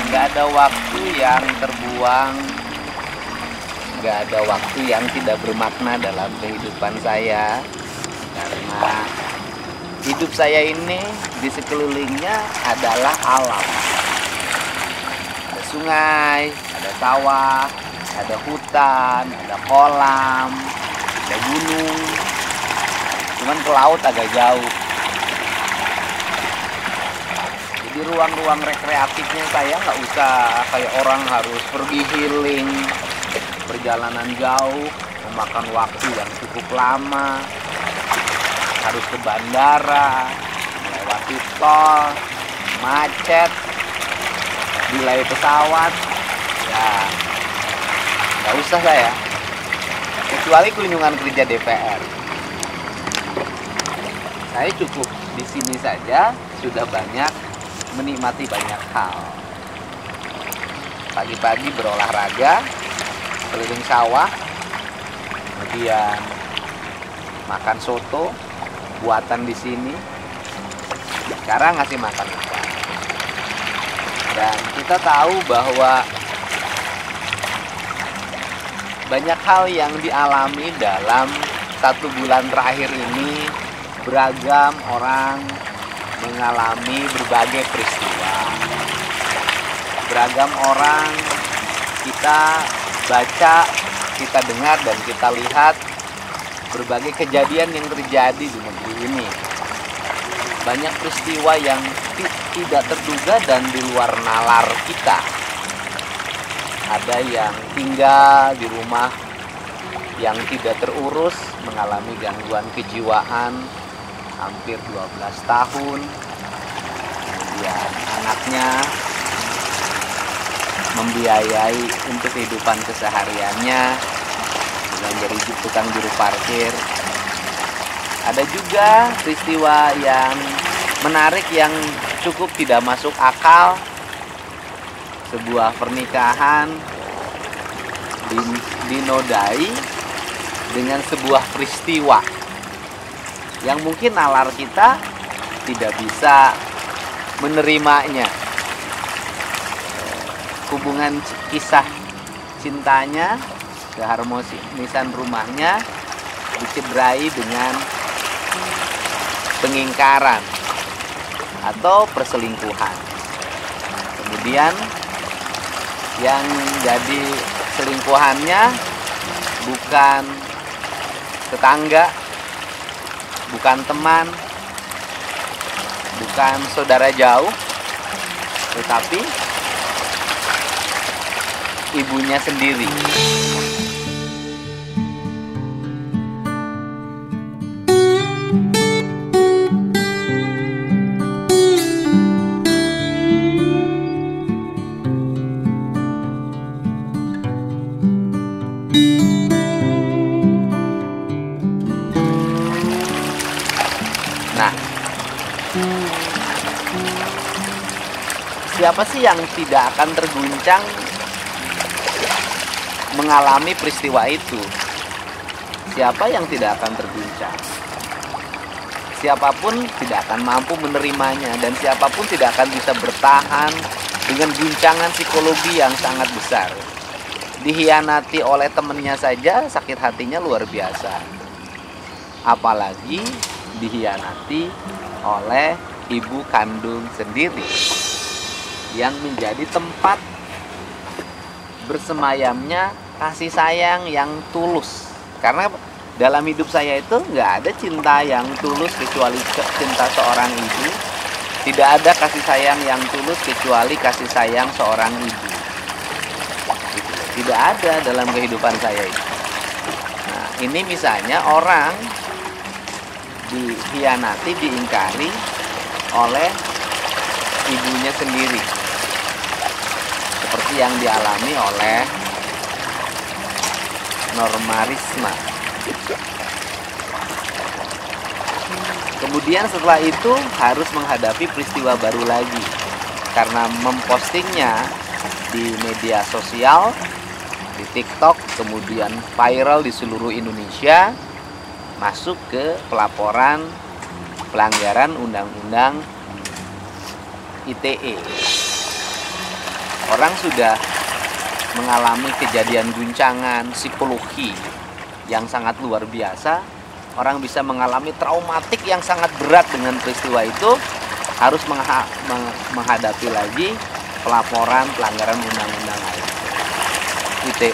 nggak ada waktu yang terbuang, nggak ada waktu yang tidak bermakna dalam kehidupan saya. Karena hidup saya ini di sekelilingnya adalah alam. Ada sungai, ada sawah, ada hutan, ada kolam, ada gunung. Cuman ke laut agak jauh. Jadi ruang-ruang rekreatifnya saya nggak usah kayak orang harus pergi healing, perjalanan jauh, memakan waktu yang cukup lama, harus ke bandara, melewati tol, macet, delay pesawat, ya nggak usah saya. Kecuali kunjungan kerja DPR, saya cukup di sini saja sudah banyak menikmati banyak hal. Pagi-pagi berolahraga, keliling sawah, kemudian makan soto buatan di sini. Sekarang ngasih makan ikan. Dan kita tahu bahwa banyak hal yang dialami dalam 1 bulan terakhir ini. Beragam orang mengalami berbagai peristiwa. Beragam orang kita baca, kita dengar, dan kita lihat berbagai kejadian yang terjadi di negeri ini. Banyak peristiwa yang tidak terduga dan di luar nalar kita. Ada yang tinggal di rumah yang tidak terurus, mengalami gangguan kejiwaan hampir 12 tahun. Kemudian anaknya membiayai untuk kehidupan kesehariannya dengan jadi tukang juru parkir. Ada juga peristiwa yang menarik yang cukup tidak masuk akal. Sebuah pernikahan dinodai dengan sebuah peristiwa yang mungkin nalar kita tidak bisa menerimanya. Hubungan kisah cintanya, keharmonisan rumahnya dicederai dengan pengingkaran atau perselingkuhan. Kemudian yang jadi selingkuhannya bukan tetangga, bukan teman, bukan saudara jauh, tetapi ibunya sendiri. Nah, siapa sih yang tidak akan terguncang mengalami peristiwa itu? Siapa yang tidak akan terguncang? Siapapun tidak akan mampu menerimanya, dan siapapun tidak akan bisa bertahan dengan guncangan psikologi yang sangat besar. Dihianati oleh temannya saja sakit hatinya luar biasa, apalagi dihianati oleh ibu kandung sendiri yang menjadi tempat bersemayamnya kasih sayang yang tulus. Karena dalam hidup saya itu nggak ada cinta yang tulus kecuali cinta seorang ibu. Tidak ada kasih sayang yang tulus kecuali kasih sayang seorang ibu. Tidak ada dalam kehidupan saya itu. Nah, ini misalnya orang dihianati, diingkari oleh ibunya sendiri, seperti yang dialami oleh Norma Risma. Kemudian setelah itu harus menghadapi peristiwa baru lagi, karena mempostingnya di media sosial, di TikTok, kemudian viral di seluruh Indonesia, masuk ke pelaporan pelanggaran Undang-Undang ITE. orang sudah mengalami kejadian guncangan psikologi yang sangat luar biasa. Orang bisa mengalami traumatik yang sangat berat dengan peristiwa itu, harus menghadapi lagi pelaporan pelanggaran undang-undang ITE.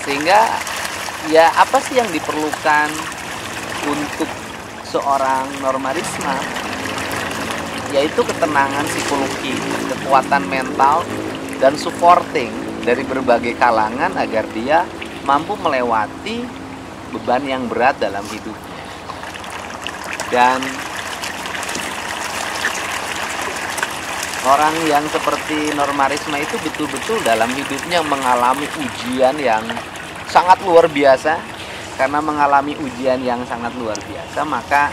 Sehingga ya apa sih yang diperlukan untuk seorang Norma Risma? Yaitu ketenangan psikologi, kekuatan mental, dan supporting dari berbagai kalangan agar dia mampu melewati beban yang berat dalam hidupnya. Dan orang yang seperti Norma Risma itu betul-betul dalam hidupnya mengalami ujian yang sangat luar biasa. Karena mengalami ujian yang sangat luar biasa, maka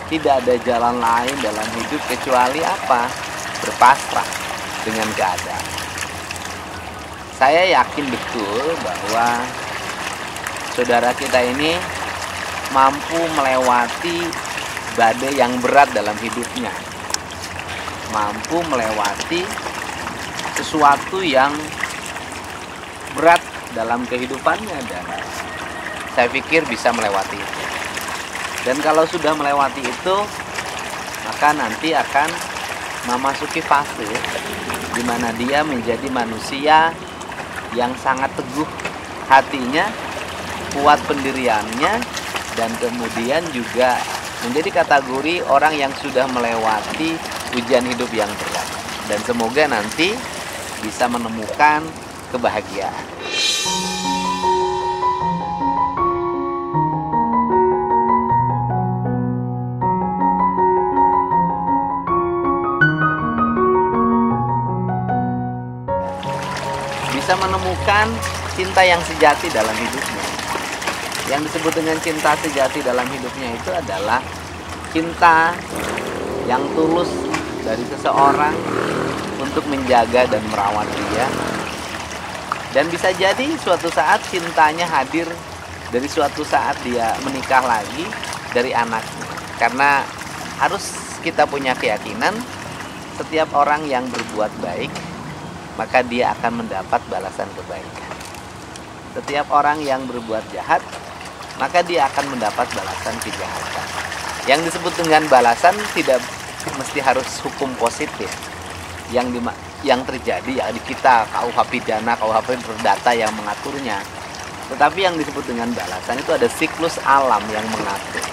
tidak ada jalan lain dalam hidup kecuali apa? Berpasrah dengan keadaan. Saya yakin betul bahwa saudara kita ini mampu melewati badai yang berat dalam hidupnya. Mampu melewati sesuatu yang berat dalam kehidupannya, dan saya pikir bisa melewati itu. Dan kalau sudah melewati itu, maka nanti akan memasuki fase di mana dia menjadi manusia yang sangat teguh hatinya, kuat pendiriannya, dan kemudian juga menjadi kategori orang yang sudah melewati ujian hidup yang berat. Dan semoga nanti bisa menemukan kebahagiaan. Bisa menemukan cinta yang sejati dalam hidupnya. Yang disebut dengan cinta sejati dalam hidupnya itu adalah cinta yang tulus dari seseorang untuk menjaga dan merawat dia. Dan bisa jadi suatu saat cintanya hadir dari suatu saat dia menikah lagi dari anaknya. Karena harus kita punya keyakinan setiap orang yang berbuat baik, maka dia akan mendapat balasan kebaikan. Setiap orang yang berbuat jahat, maka dia akan mendapat balasan kejahatan. Yang disebut dengan balasan tidak mesti harus hukum positif yang terjadi ya di kita, KUH pidana, KUH perdata yang mengaturnya. Tetapi yang disebut dengan balasan itu ada siklus alam yang mengatur.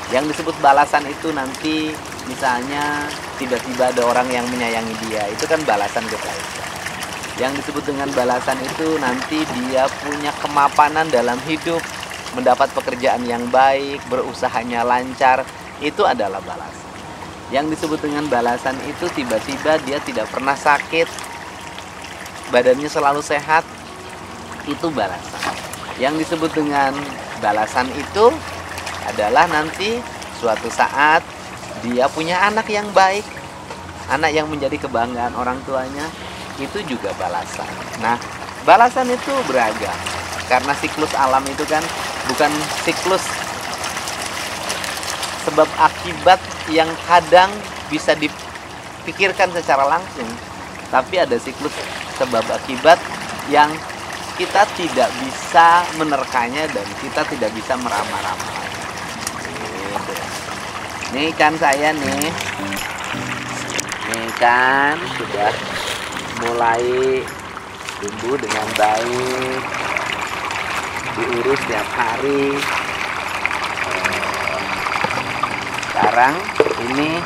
Yang disebut balasan itu nanti misalnya tiba-tiba ada orang yang menyayangi dia, itu kan balasan kebaikan. Yang disebut dengan balasan itu nanti dia punya kemapanan dalam hidup, mendapat pekerjaan yang baik, berusahanya lancar, itu adalah balasan. Yang disebut dengan balasan itu tiba-tiba dia tidak pernah sakit, badannya selalu sehat, itu balasan. Yang disebut dengan balasan itu adalah nanti suatu saat dia punya anak yang baik, anak yang menjadi kebanggaan orang tuanya, itu juga balasan. Nah, balasan itu beragam. Karena siklus alam itu kan bukan siklus sebab akibat yang kadang bisa dipikirkan secara langsung, tapi ada siklus sebab akibat yang kita tidak bisa menerkanya dan kita tidak bisa meramal-ramal. Gitu. Nih ikan saya nih ikan sudah mulai tumbuh dengan baik, diurus setiap hari. Sekarang ini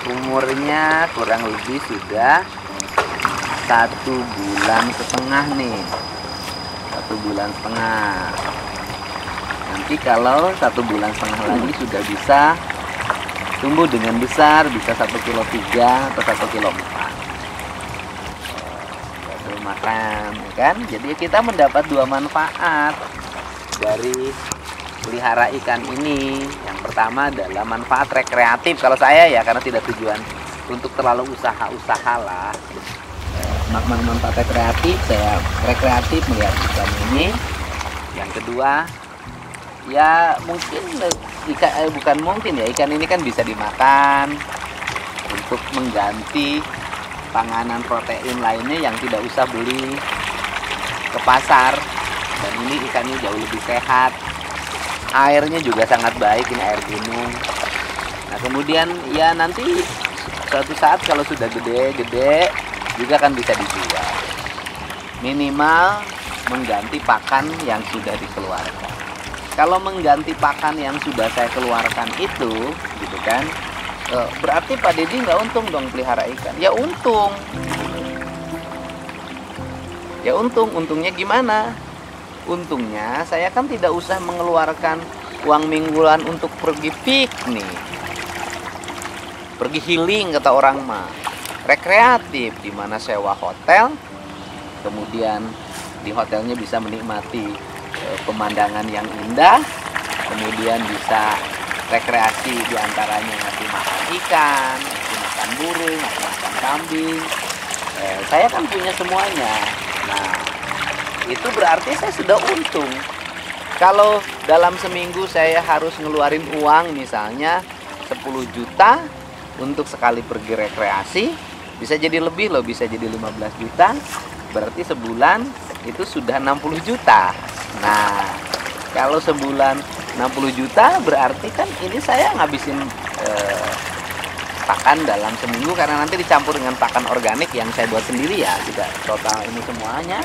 umurnya kurang lebih sudah 1,5 bulan nih, 1,5 bulan. Nanti kalau 1,5 bulan lagi sudah bisa tumbuh dengan besar, bisa 1,3 kilo atau 1,4 kilo. Makan, ya kan? Jadi kita mendapat dua manfaat dari pelihara ikan ini. Yang pertama adalah manfaat rekreatif kalau saya ya, karena tidak tujuan untuk terlalu usaha lah. Manfaat rekreatif, saya rekreatif melihat ikan ini. Yang kedua, ya mungkin ikan bukan mungkin ya, ikan ini kan bisa dimakan untuk mengganti panganan protein lainnya yang tidak usah beli ke pasar. Dan ini ikannya jauh lebih sehat, airnya juga sangat baik, ini air gunung. Nah kemudian ya nanti suatu saat kalau sudah gede-gede juga kan bisa dijual. Minimal mengganti pakan yang sudah dikeluarkan. Kalau mengganti pakan yang sudah saya keluarkan itu, gitu kan, berarti Pak Deddy nggak untung dong pelihara ikan. Ya untung. Ya untung. Untungnya gimana? Untungnya saya kan tidak usah mengeluarkan uang mingguan untuk pergi piknik, pergi healing kata orang mah, rekreatif, di mana sewa hotel, kemudian di hotelnya bisa menikmati pemandangan yang indah, kemudian bisa rekreasi diantaranya ngasih makan ikan, ngasih makan burung, ngasih makan kambing. Saya kan punya semuanya. Nah, itu berarti saya sudah untung. Kalau dalam seminggu saya harus ngeluarin uang misalnya 10 juta untuk sekali pergi rekreasi, bisa jadi lebih loh, bisa jadi 15 juta. Berarti sebulan itu sudah 60 juta. Nah, kalau sebulan 60 juta berarti kan ini saya ngabisin pakan dalam seminggu, karena nanti dicampur dengan pakan organik yang saya buat sendiri ya, tidak total ini semuanya.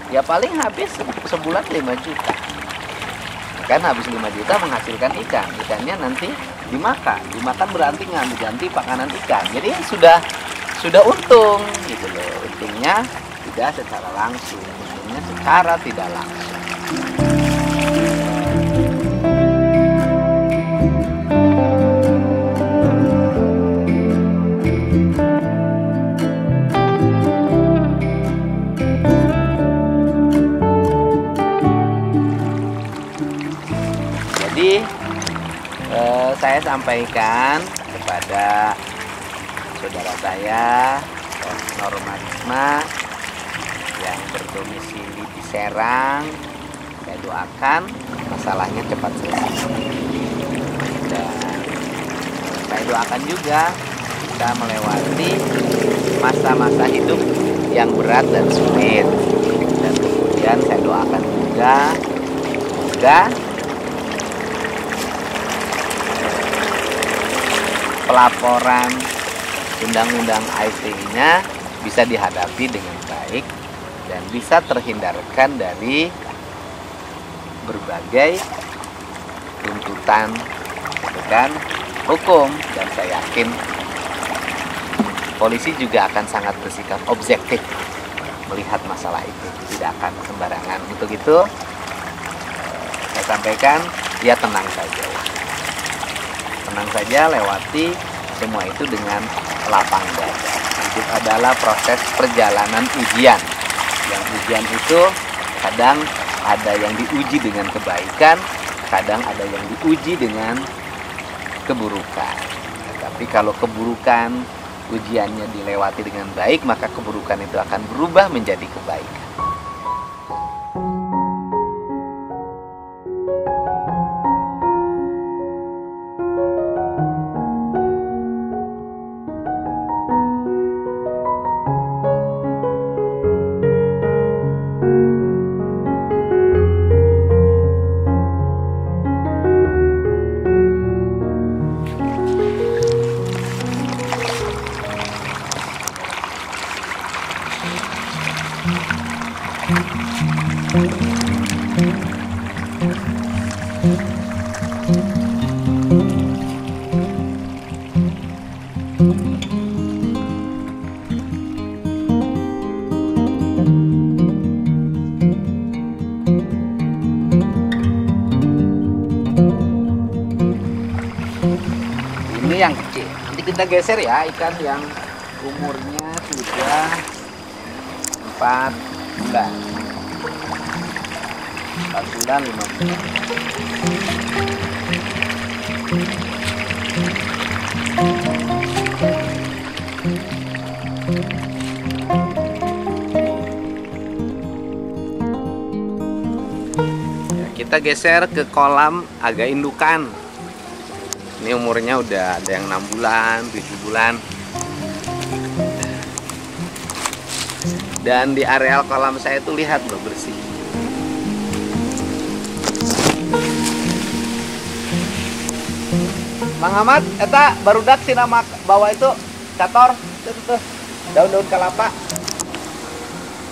Ya paling habis sebulan 5 juta. Kan habis 5 juta menghasilkan ikan. Ikannya nanti dimakan berarti nggak diganti pakanan ikan. Jadi sudah untung gitu loh. Untungnya tidak secara langsung, untungnya secara tidak langsung. Jadi saya sampaikan kepada saudara saya Norma Risma yang berdomisili di Serang, saya doakan masalahnya cepat selesai. Dan saya doakan juga bisa melewati masa-masa hidup yang berat dan sulit. Dan kemudian saya doakan juga semoga pelaporan undang-undang ITE-nya bisa dihadapi dengan baik dan bisa terhindarkan dari berbagai tuntutan dengan hukum. Dan saya yakin polisi juga akan sangat bersikap objektif melihat masalah itu, tidak akan sembarangan. Untuk itu saya sampaikan, ya tenang saja. Tenang saja, lewati semua itu dengan lapang dada. Hidup adalah proses perjalanan ujian. Yang ujian itu kadang ada yang diuji dengan kebaikan, kadang ada yang diuji dengan keburukan. Tapi kalau keburukan ujiannya dilewati dengan baik, maka keburukan itu akan berubah menjadi kebaikan. Ini yang kecil. Nanti kita geser ya ikan yang umurnya sudah 4 bulan. 4 bulan 5 bulan. Kita geser ke kolam agak indukan. Ini umurnya udah ada yang 6 bulan, 7 bulan. Dan di areal kolam saya itu lihat loh, bersih. Mang Ahmad, eta barudak sih nama bawa itu cator, tuh, daun-daun kelapa.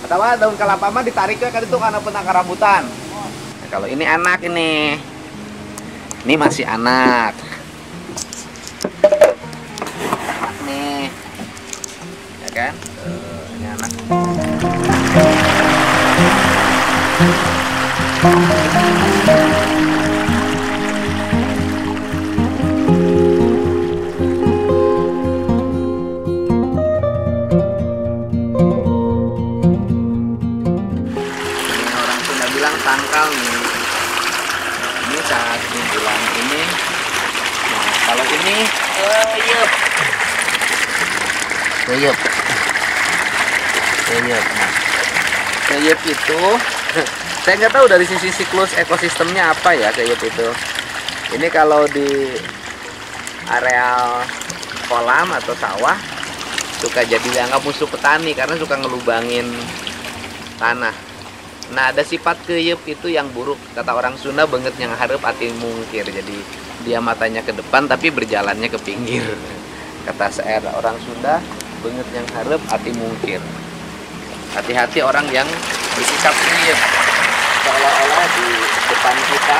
Atau daun kelapa mah ditariknya kan itu karena penangkar rambutan. Nah, kalau ini anak ini masih anak. Anak nih, ya kan? Ini anak. Tangkal nih, ini saat di bulan ini. Nah, kalau ini keyup itu saya nggak tahu dari sisi siklus ekosistemnya apa ya keyup itu. Ini kalau di areal kolam atau sawah suka jadi dianggap musuh petani karena suka ngelubangin tanah. Nah, ada sifat keyup itu yang buruk. Kata orang Sunda, beungeut yang hareup ati mungkir. Jadi dia matanya ke depan tapi berjalannya ke pinggir. Kata saya orang Sunda, beungeut yang hareup ati mungkir. Hati-hati orang yang bersikap keyup, seolah-olah di depan kita,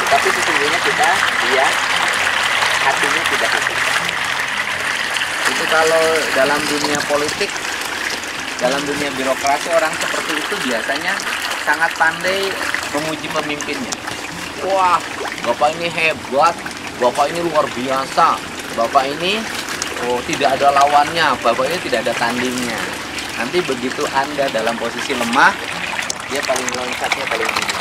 tapi sesungguhnya dia hatinya tidak hidup. Itu kalau dalam dunia politik, dalam dunia birokrasi, orang seperti itu biasanya sangat pandai memuji pemimpinnya. Wah, Bapak ini hebat, Bapak ini luar biasa, Bapak ini tidak ada lawannya, Bapak ini tidak ada tandingnya. Nanti begitu Anda dalam posisi lemah, dia paling loncatnya paling tinggi.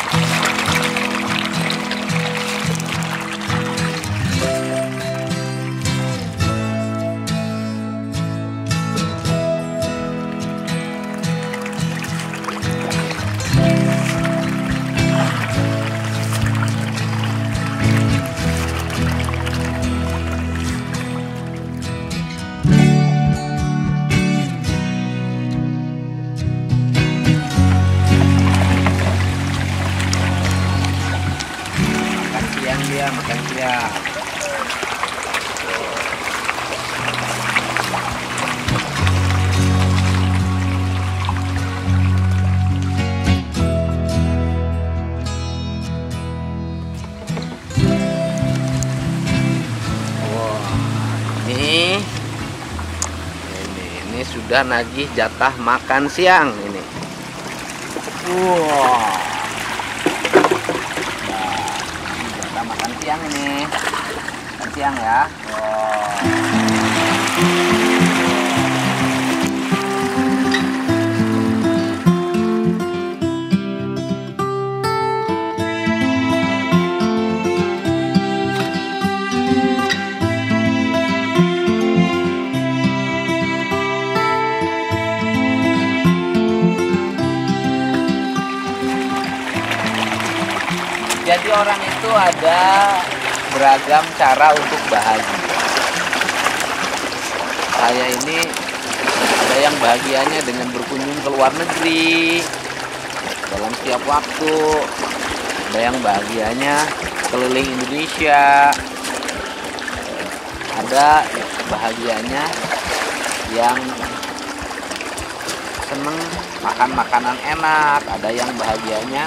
Makan siang. Ini sudah nagih jatah makan siang ini. Wah. Makan siang ini, makan siang ya. Jadi orang itu ada beragam cara untuk bahagia. Saya ini ada yang bahagianya dengan berkunjung ke luar negeri dalam setiap waktu. Ada yang bahagianya keliling Indonesia. Ada bahagianya yang seneng makan makanan enak. Ada yang bahagianya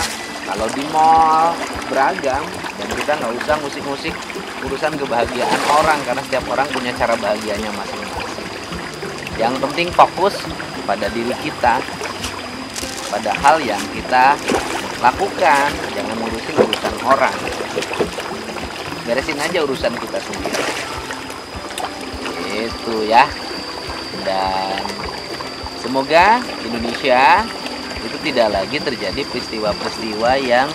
kalau di mall, beragam. Dan kita nggak usah musik-musik urusan kebahagiaan orang, karena setiap orang punya cara bahagianya masing-masing. Yang penting fokus pada diri kita, pada hal yang kita lakukan. Jangan ngurusin urusan orang, beresin aja urusan kita sendiri. Itu ya. Dan semoga Indonesia itu tidak lagi terjadi peristiwa-peristiwa yang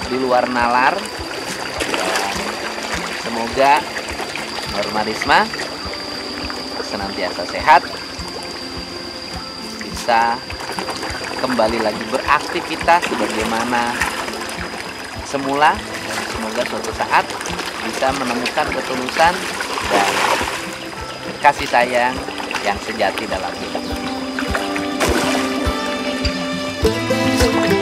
di luar nalar. Dan semoga Norma Risma senantiasa sehat, bisa kembali lagi beraktivitas sebagaimana semula. Semoga suatu saat bisa menemukan ketulusan dan kasih sayang yang sejati dalam hidup. Thank you.